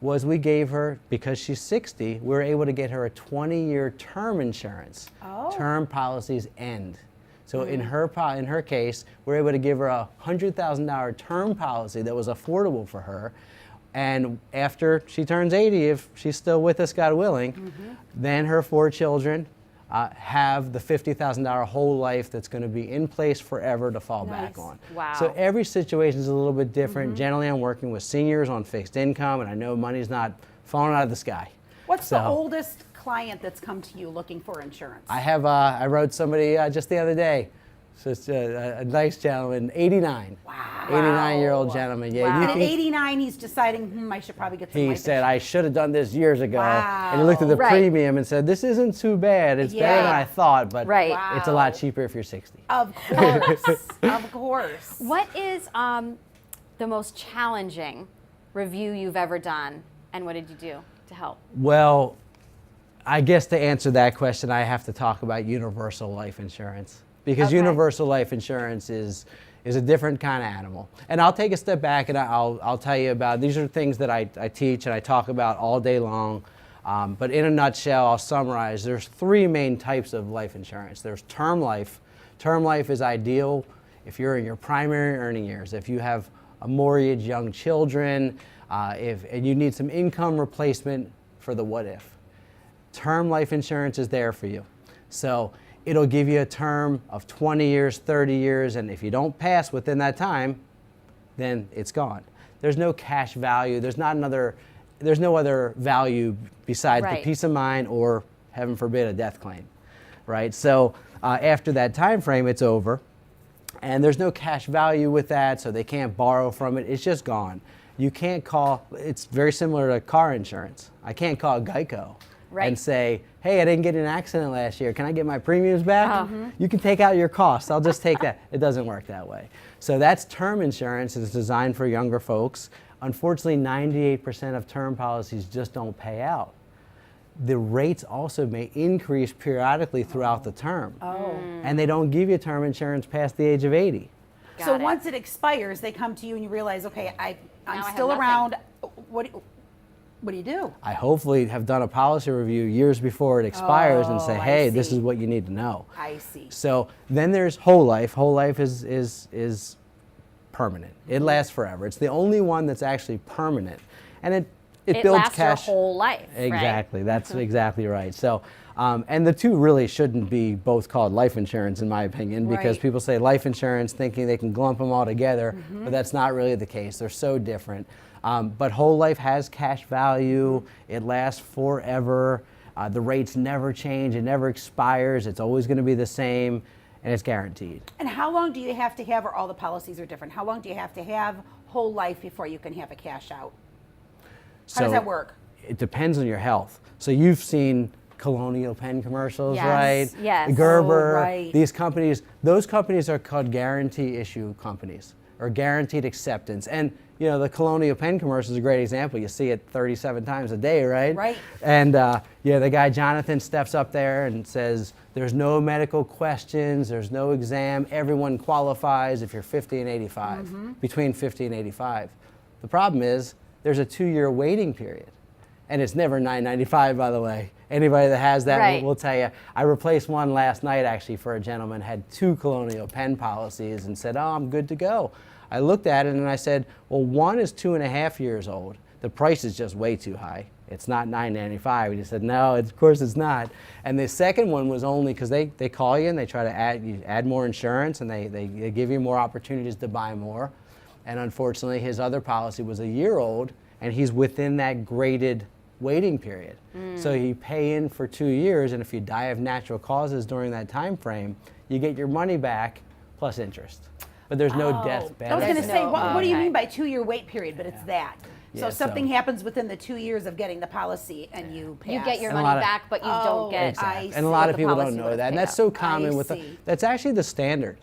was we gave her, because she's 60, we were able to get her a 20-year term insurance. Term policies end. So in her case, we were able to give her a $100,000 term policy that was affordable for her. And after she turns 80, if she's still with us, God willing, then her 4 children have the $50,000 whole life that's going to be in place forever to fall back on. Wow. So every situation is a little bit different. Generally, I'm working with seniors on fixed income, and I know money's not falling out of the sky. What's the oldest client that's come to you looking for insurance? I wrote somebody just the other day. So it's a nice gentleman, 89. Wow. 89-year-old gentleman. Yeah. Wow. you And can- at 89, he's deciding, I should probably get some He life said, insurance. I should have done this years ago. Wow. And he looked at the Right. premium and said, this isn't too bad. It's better than Yeah. I thought, but Right. it's a lot cheaper if you're 60. Of course. Of course. What is the most challenging review you've ever done, and what did you do to help? Well, I guess to answer that question, I have to talk about universal life insurance. Because Okay. universal life insurance is a different kind of animal. And I'll take a step back and I'll tell you about, these are things that I teach and I talk about all day long. But in a nutshell, I'll summarize, there's 3 main types of life insurance. There's term life. Term life is ideal if you're in your primary earning years, if you have a mortgage, young children, and you need some income replacement for the what if. Term life insurance is there for you. So it'll give you a term of 20 years, 30 years, and if you don't pass within that time, then it's gone. There's no cash value. There's no other value besides Right. the peace of mind or, heaven forbid, a death claim, right? So after that time frame, it's over, and there's no cash value with that, so they can't borrow from it. It's just gone. You can't call. It's very similar to car insurance. I can't call Geico and say, hey, I didn't get in an accident last year. Can I get my premiums back? You can take out your costs. I'll just take that. It doesn't work that way. So that's term insurance. It's designed for younger folks. Unfortunately, 98% of term policies just don't pay out. The rates also may increase periodically throughout the term. And they don't give you term insurance past the age of 80. So Got it. once it expires, they come to you and you realize, okay, Now I I'm have still nothing. around. What do you do? I hopefully have done a policy review years before it expires and say, Oh, I hey, this see. is what you need to know. I see. So then there's whole life. Whole life is permanent. It lasts forever. It's the only one that's actually permanent. And it It builds lasts cash. your whole life, right? Exactly. That's exactly right. So, and the two really shouldn't be both called life insurance, in my opinion, because Right. people say life insurance thinking they can lump them all together, but that's not really the case. They're so different. But whole life has cash value. It lasts forever. The rates never change. It never expires. It's always going to be the same, and it's guaranteed. And how long do you have to have, or all the policies are different? How long do you have to have whole life before you can have a cash out? How does that work? It depends on your health. So you've seen Colonial Penn commercials, Yes, right? yes. Gerber, Oh, right. these companies, those companies are called guarantee issue companies or guaranteed acceptance. And you know, the Colonial Penn commercial is a great example. You see it 37 times a day, right? Right. And yeah, the guy Jonathan steps up there and says, there's no medical questions, there's no exam, everyone qualifies if you're 50 and 85, between 50 and 85. The problem is there's a 2-year waiting period. And it's never $9.95, by the way. Anybody that has that Right. will tell you. I replaced one last night, actually, for a gentleman, had 2 Colonial Penn policies and said, oh, I'm good to go. I looked at it and I said, well, one is 2.5 years old. The price is just way too high. It's not $9.95. And he said, no, of course it's not. And the second one was only because they call you and they try to add more insurance, and they give you more opportunities to buy more. And unfortunately, his other policy was a year old, and he's within that graded waiting period. So you pay in for 2 years, and if you die of natural causes during that time frame, you get your money back plus interest. But there's no death benefit. I was going to say, no- what do you okay. mean by 2-year wait period? But it's that. So Yeah, something so- happens within the 2 years of getting the policy, and you pass. You get your And a money lot of- back, but you Oh, don't get. exactly. And a lot what of the people don't policy know would that, and pay that's out. so common I with see. that's actually the standard.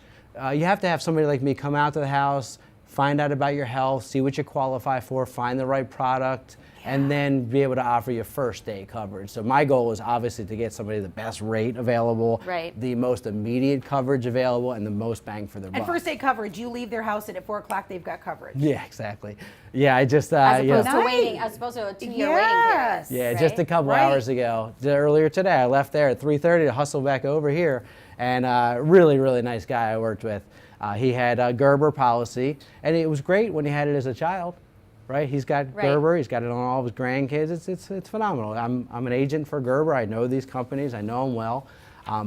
You have to have somebody like me come out to the house, find out about your health, see what you qualify for, find the right product, and then be able to offer you first day coverage. So my goal is obviously to get somebody the best rate available, Right. the most immediate coverage available, and the most bang for their buck. And first aid coverage, you leave their house and at 4 o'clock they've got coverage. Yeah, exactly. Yeah, I just As you know, opposed to Nice. waiting, as opposed to a 2-year Yes. waiting period. Yeah, just a right? couple Right. hours ago. Earlier today, I left there at 3:30 to hustle back over here, and really, really nice guy I worked with. He had a Gerber policy, and it was great when he had it as a child, right? He's got Right. Gerber, he's got it on all of his grandkids. It's phenomenal. I'm an agent for Gerber. I know these companies. I know them well.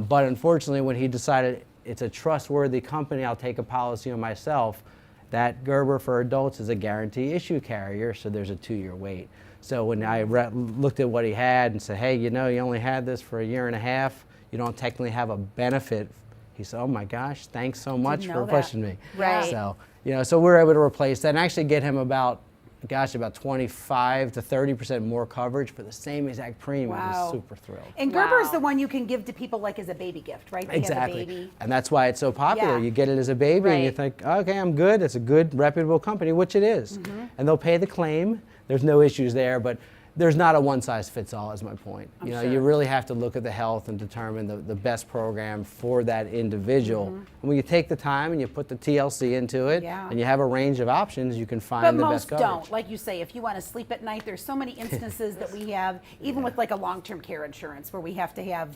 But unfortunately, when he decided it's a trustworthy company, I'll take a policy on myself, that Gerber for adults is a guarantee issue carrier, so there's a 2-year wait. So when I looked at what he had and said, hey, you know, you only had this for a year and a half, you don't technically have a benefit. He said, oh my gosh, thanks so much Didn't for know that. questioning me. Right. So, you know, so we're able to replace that and actually get him about 25 to 30% more coverage for the same exact premium. Wow. He's super thrilled. And Gerber is Wow. the one you can give to people like as a baby gift, right? They have a Exactly. baby. And that's why it's so popular. Yeah. You get it as a baby and you Right. think, okay, I'm good. It's a good, reputable company, which it is. Mm-hmm. And they'll pay the claim. There's no issues there, but there's not a one-size-fits-all is my point. You know, you really have to look at the health and determine the best program for that individual. And when you take the time and you put the TLC into it, Mm-hmm. Yeah. and you have a range of options, you can find But the most best coverage. don't. Like you say, if you want to sleep at night, there's so many instances that we have, even with like a long-term care insurance, where we have to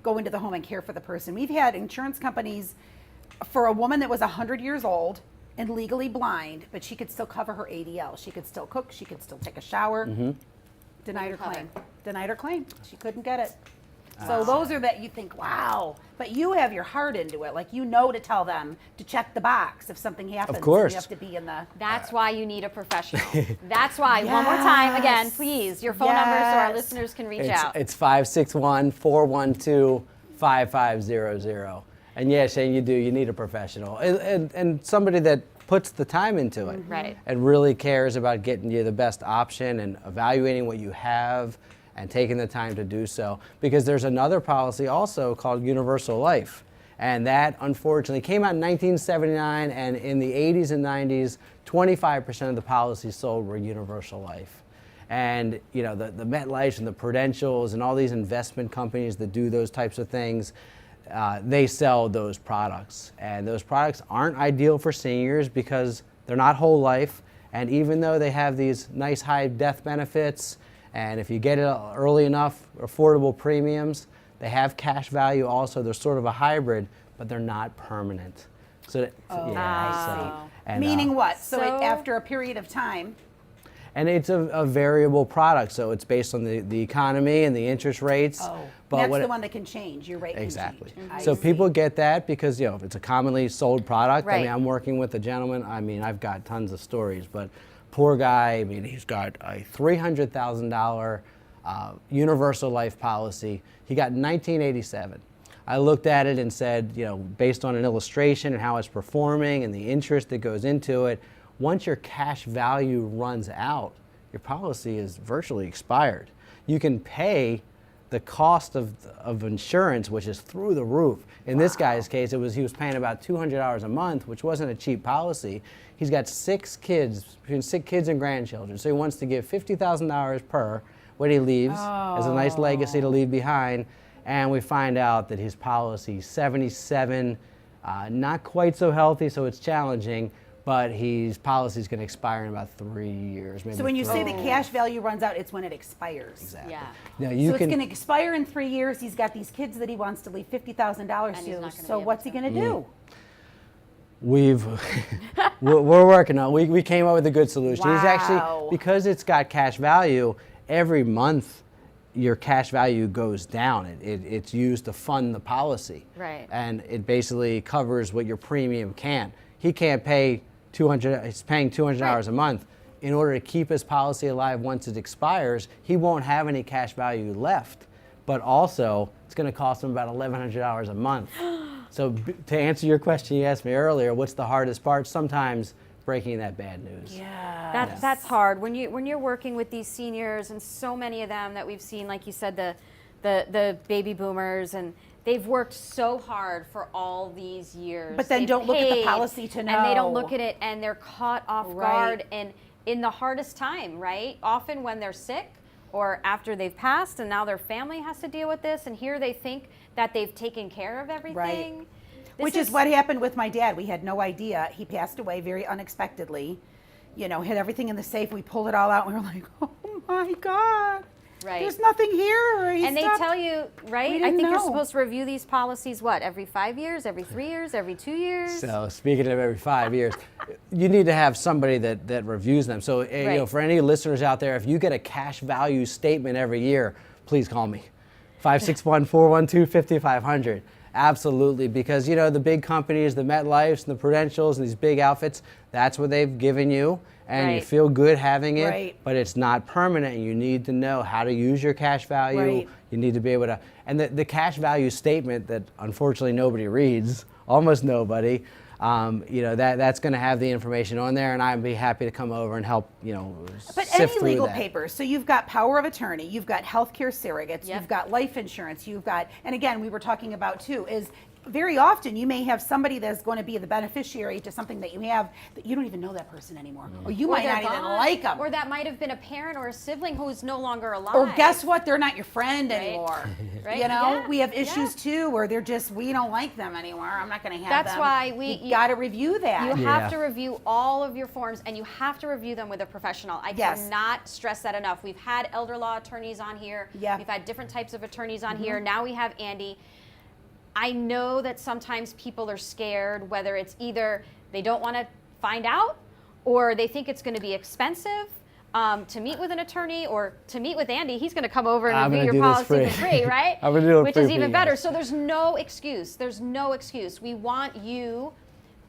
go into the home and care for the person. We've had insurance companies for a woman that was 100 years old and legally blind, but she could still cover her ADL. She could still cook. She could still take a shower. Denied her claim. Denied her claim. She couldn't get it. So those are that you think, wow. But you have your heart into it. Like, you know to tell them to check the box if something happens. and course. You have to be in the... That's why you need a professional. That's why, one more time, again, Yes. please, your phone number so our Yes. listeners can reach It's, out. it's 561-412-5500. And yeah, Shane, you do. You need a professional and somebody that puts the time into it. Right. And really cares about getting you the best option and evaluating what you have and taking the time to do so. Because there's another policy also called Universal Life. And that, unfortunately, came out in 1979, and in the 80s and 90s, 25% of the policies sold were Universal Life. And you know, the MetLife and the Prudentials and all these investment companies that do those types of things, they sell those products. And those products aren't ideal for seniors because they're not whole life. And even though they have these nice high death benefits, and if you get it early enough, affordable premiums, they have cash value also. They're sort of a hybrid, but they're not permanent. So, Meaning what? So, So- after a period of time, and it's a variable product, so it's based on the economy and the interest rates. that's what the one that can change. Your rate Exactly. can change. So I people see. get that because, you know, it's a commonly sold product. I mean, Right. I'm working with a gentleman. I mean, I've got tons of stories, but poor guy, I mean, he's got a $300,000 universal life policy. He got in 1987. I looked at it and said, you know, based on an illustration and how it's performing and the interest that goes into it, once your cash value runs out, your policy is virtually expired. You can pay the cost of insurance, which is through the roof. In this guy's case, he was paying about $200 a month, which wasn't a cheap policy. He's got 6 kids, between 6 kids and grandchildren. So he wants to give $50,000 per when he leaves as a nice legacy to leave behind. And we find out that his policy is 77, not quite so healthy, so it's challenging. But his policy is going to expire in about 3 years. Maybe So when you say the 4. cash value runs out, it's when it expires. Exactly. Yeah. Now So it's going to expire in 3 years. He's got these kids that he wants to leave $50,000 And he's not to. gonna So be what's he able going to do? we're working on. We came up with a good solution. He's actually, Wow. because it's got cash value, every month your cash value goes down. It's used to fund the policy. Right. And it basically covers what your premium can't. He can't pay he's paying $200 a month. In order to keep his policy alive once it expires, he won't have any cash value left. But also, it's going to cost him about $1,100 a month. So to answer your question you asked me earlier, what's the hardest part? Sometimes breaking that bad news. Yeah. That's hard when you're working with these seniors, and so many of them that we've seen, like you said, the baby boomers, and they've worked so hard for all these years. But then They've don't look at the paid, policy to and they don't know. look at it, and they're caught off Right. guard, and in the hardest time, right? Often when they're sick or after they've passed, and now their family has to deal with this, and here they think that they've taken care of everything. Which is what happened with my dad. We had no idea. He passed away very unexpectedly. You know, had everything in the safe. We pulled it all out and we were like, oh my God. Right. There's nothing here. He And they stopped. tell you, right? We I didn't think you're know. supposed to review these policies, what, every 5 years, every 3 years, every 2 years? So speaking of every 5 years, you need to have somebody that reviews them. So you know, Right. for any listeners out there, if you get a cash value statement every year, please call me. 561-412-5500. Absolutely, because you know the big companies, the MetLifes and the Prudentials and these big outfits, that's what they've given you, and you Right. feel good having it, Right. but it's not permanent. You need to know how to use your cash value. Right. You need to be able to, and the cash value statement that unfortunately nobody reads, almost nobody, you know, that's going to have the information on there, and I'd be happy to come over and help, you know, But sift any through legal that. papers. So you've got power of attorney, you've got healthcare surrogates, Yep. you've got life insurance, you've got, and again, we were talking about too, is very often you may have somebody that's going to be the beneficiary to something that you have that you don't even know that person anymore. Or you Or might they're not even gone, like them. Or that might have been a parent or a sibling who's no longer alive. Or guess what? They're not your friend Right. anymore. Right. You know, Yeah. we have issues Yeah. too where they're just, we don't like them anymore. I'm not going to have That's them. why you got to review that. You Yeah. have to review all of your forms, and you have to review them with a professional. I Yes. cannot stress that enough. We've had elder law attorneys on here. Yeah. We've had different types of attorneys on here. Now we have Andy. I know that sometimes people are scared, whether it's either they don't want to find out or they think it's going to be expensive to meet with an attorney or to meet with Andy. He's going to come over and I'm review gonna your do this policy free. for free, right? I'm gonna do it Which free is for even you better. guys. So there's no excuse. There's no excuse. We want you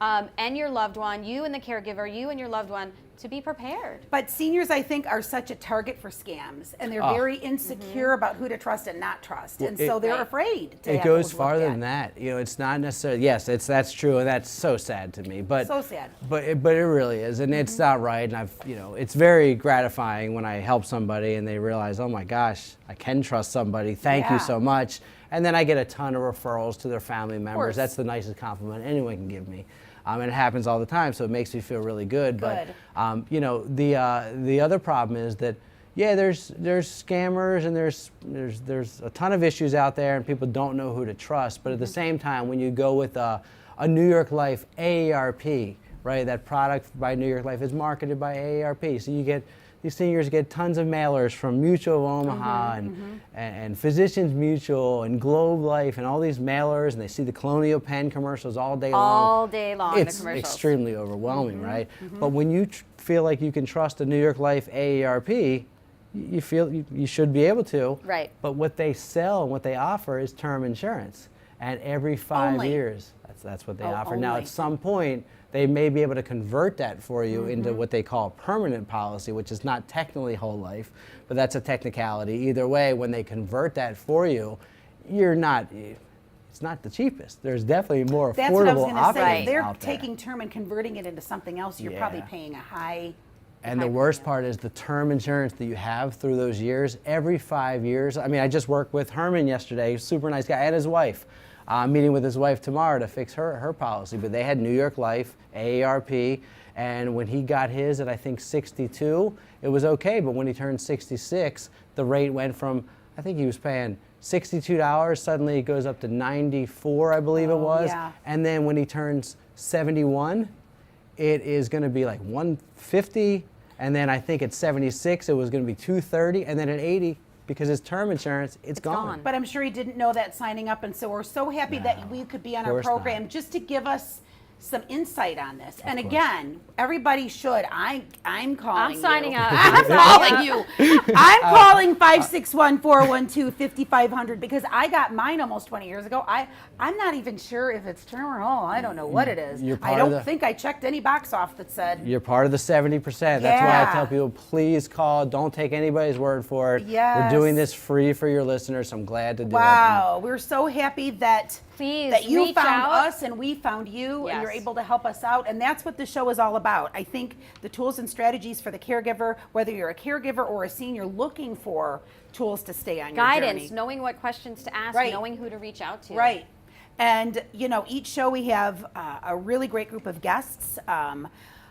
and your loved one, you and the caregiver, you and your loved one, to be prepared. But seniors, I think, are such a target for scams, and they're very insecure about who to trust and not trust, and so they're Right. afraid to It have goes those looked farther at. than that. You know, it's not necessarily. Yes, that's true, and that's so sad to me. But So sad. But it really is, and it's not right. And it's very gratifying when I help somebody and they realize, oh my gosh, I can trust somebody. Thank Yeah. you so much. And then I get a ton of referrals to their family members. course. That's the nicest compliment anyone can give me. And it happens all the time, so it makes me feel really good. Good. But you know, the other problem is that there's scammers and there's a ton of issues out there, and people don't know who to trust. But at the same time, when you go with a New York Life AARP, right? That product by New York Life is marketed by AARP, so these seniors get tons of mailers from Mutual of Omaha and Physicians Mutual and Globe Life and all these mailers, and they see the Colonial Penn commercials all day long. All day long, It's the commercials. extremely overwhelming, right? But when you feel like you can trust a New York Life AARP, you feel you should be able to. Right. But what they sell and what they offer is term insurance, and every 5 Only. years, that's what they Oh, offer. Now, only. at some point, they may be able to convert that for you into what they call a permanent policy, which is not technically whole life, but that's a technicality. Either way, when they convert that for you, it's not the cheapest. There's definitely more That's what I was affordable going to say. options If they're out there. taking term and converting it into something else, you're probably Yeah. paying a high And the worst part is the term insurance that you have through those years, every 5 years. I mean, I just worked with Herman yesterday, super nice guy, and his wife. I'm meeting with his wife tomorrow to fix her policy, but they had New York Life, AARP, and when he got his at I think 62, it was okay, but when he turned 66, the rate went from, I think he was paying $62, suddenly it goes up to 94, I believe it was. Yeah. And then when he turns 71, it is going to be like 150, and then I think at 76 it was going to be 230, and then at 80, because his term insurance, it's gone. But I'm sure he didn't know that signing up, and so we're so happy that we could be on our course program not. just to give us some insight on this. And again, everybody should. I'm calling I'm signing you. up. I'm calling you. I'm calling 561-412-5500 because I got mine almost 20 years ago. I'm not even sure if it's term or home. I don't know what it is. You're I part of don't the- think I checked any box off that said. You're part of the 70%. That's why I Yeah. tell people, please call. Don't take anybody's word for it. Yes. We're doing this free for your listeners, so I'm glad to do it. Wow, we're so happy that Please that you reach found out. us and we found you, and you're Yes. able to help us out, and that's what the show is all about. I think the tools and strategies for the caregiver, whether you're a caregiver or a senior looking for tools to stay on your Guidance, journey. knowing what questions to ask, Right. knowing who to reach out to. Right. And, you know, each show we have a really great group of guests.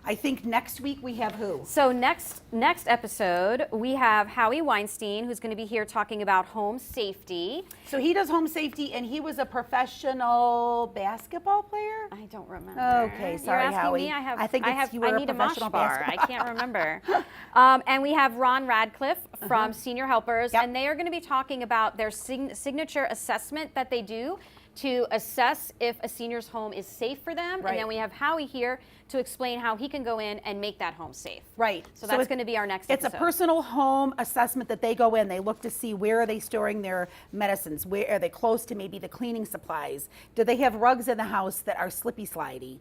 I think next week we have who? So next episode, we have Howie Weinstein, who's going to be here talking about home safety. So he does home safety, and he was a professional basketball player? I don't remember. Okay, You're sorry, asking Howie. me? I think it's you were I a need a professional mosh bar. I basketball. can't remember. And we have Ron Radcliffe from Senior Helpers, Yep. and they are going to be talking about their signature assessment that they do to assess if a senior's home is safe for them. Right. And then we have Howie here to explain how he can go in and make that home safe. Right. So that's it's- going to be our next It's episode. a personal home assessment that they go in. They look to see where are they storing their medicines? Where are they close to maybe the cleaning supplies? Do they have rugs in the house that are slippy slidey?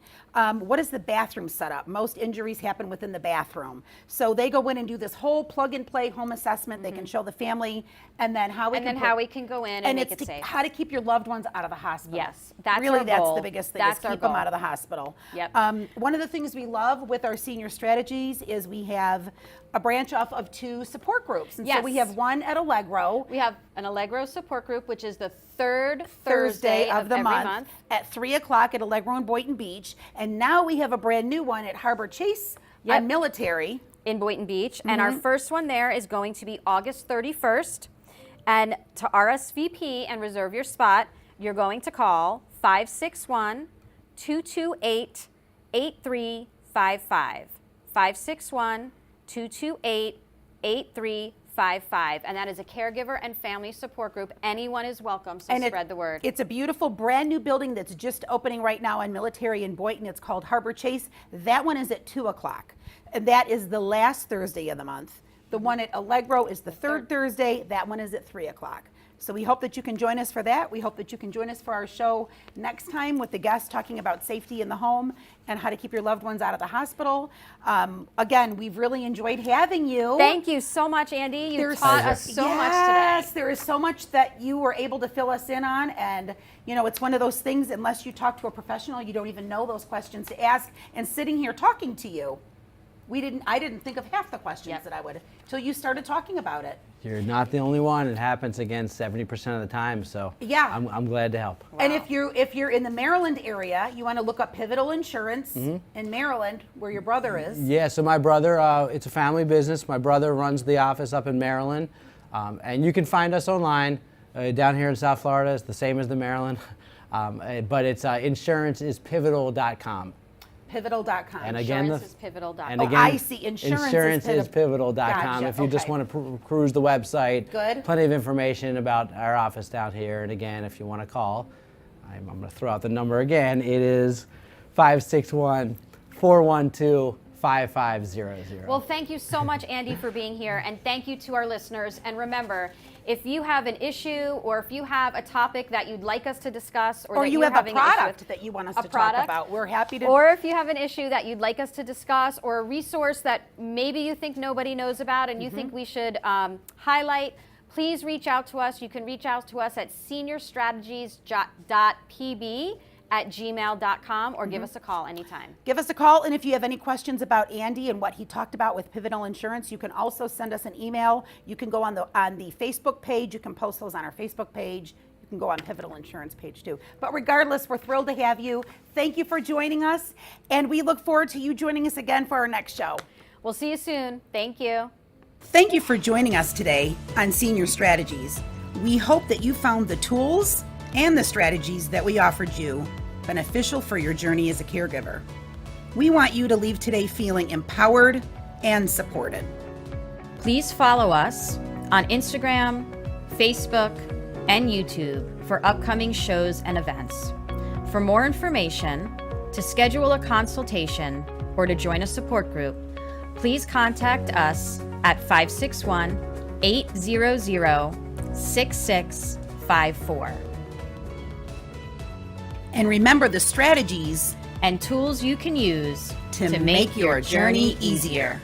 What is the bathroom setup? Most injuries happen within the bathroom. So they go in and do this whole plug and play home assessment. They can show the family, and then Howie And can then put- Howie can go in and make it's it safe. how to keep your loved ones out of the hospital. Yes, that's really our that's goal. the biggest thing. That's is our keep them goal. out of the hospital. Yep. One of the things we love with our senior strategies is we have a branch off of 2 support groups. And so we Yes. have one at Allegro We have an Allegro support group, which is the third Thursday of the every month at 3 o'clock at Allegro in Boynton Beach. And now we have a brand new one at Harbor Chase on Military. in Boynton Beach. And our first one there is going to be August 31st. And to RSVP and reserve your spot, you're going to call 561-228-8355. 561-228-8355. And that is a caregiver and family support group. Anyone is welcome, so spread the word. It's a beautiful brand new building that's just opening right now on Military in Boynton. It's called Harbor Chase. That one is at 2 o'clock. And that is the last Thursday of the month. The one at Allegro is the third Thursday. That one is at 3 o'clock. So we hope that you can join us for that. We hope that you can join us for our show next time with the guests talking about safety in the home and how to keep your loved ones out of the hospital. Again, we've really enjoyed having you. Thank you so much, Andy. You There's- taught us so much today. Yes, there is so much that you were able to fill us in on, and you know, it's one of those things, unless you talk to a professional, you don't even know those questions to ask. And sitting here talking to you, I didn't think of half the questions that I would till you started talking about it. You're not the only one. It happens again 70% of the time, so Yeah. I'm glad to help. And if you're in the Maryland area, you want to look up Pivotal Insurance in Maryland, where your brother is. Yeah, so my brother, it's a family business. My brother runs the office up in Maryland, and you can find us online down here in South Florida. It's the same as the Maryland, but it's insuranceispivotal.com. Pivotal.com. And again, Insuranceispivotal.com. and Oh, again, I see. Insuranceispivotal.com. Gotcha, If you just okay. want to peruse the website, Good. plenty of information about our office down here. And again, if you want to call, I'm going to throw out the number again. It is 561-412-5500. Well, thank you so much, Andy, for being here, and thank you to our listeners. And remember, if you have an issue or if you have a topic that you'd like us to discuss, or that you you're have a having an issue product with, that you want us a to talk product, about, we're happy to. Or if you have an issue that you'd like us to discuss, or a resource that maybe you think nobody knows about and you think we should highlight, please reach out to us. You can reach out to us at seniorstrategies.pb andy@gmail.com or give us a call anytime. Give us a call, and if you have any questions about Andy and what he talked about with Pivotal Insurance, you can also send us an email. You can go on the Facebook page. You can post those on our Facebook page. You can go on Pivotal Insurance page too. But regardless, we're thrilled to have you. Thank you for joining us, and we look forward to you joining us again for our next show. We'll see you soon. Thank you. Thank you for joining us today on Senior Strategies. We hope that you found the tools and the strategies that we offered you beneficial for your journey as a caregiver. We want you to leave today feeling empowered and supported. Please follow us on Instagram, Facebook, and YouTube for upcoming shows and events. For more information, to schedule a consultation, or to join a support group, please contact us at 561-800-6654. And remember the strategies and tools you can use to make your journey easier.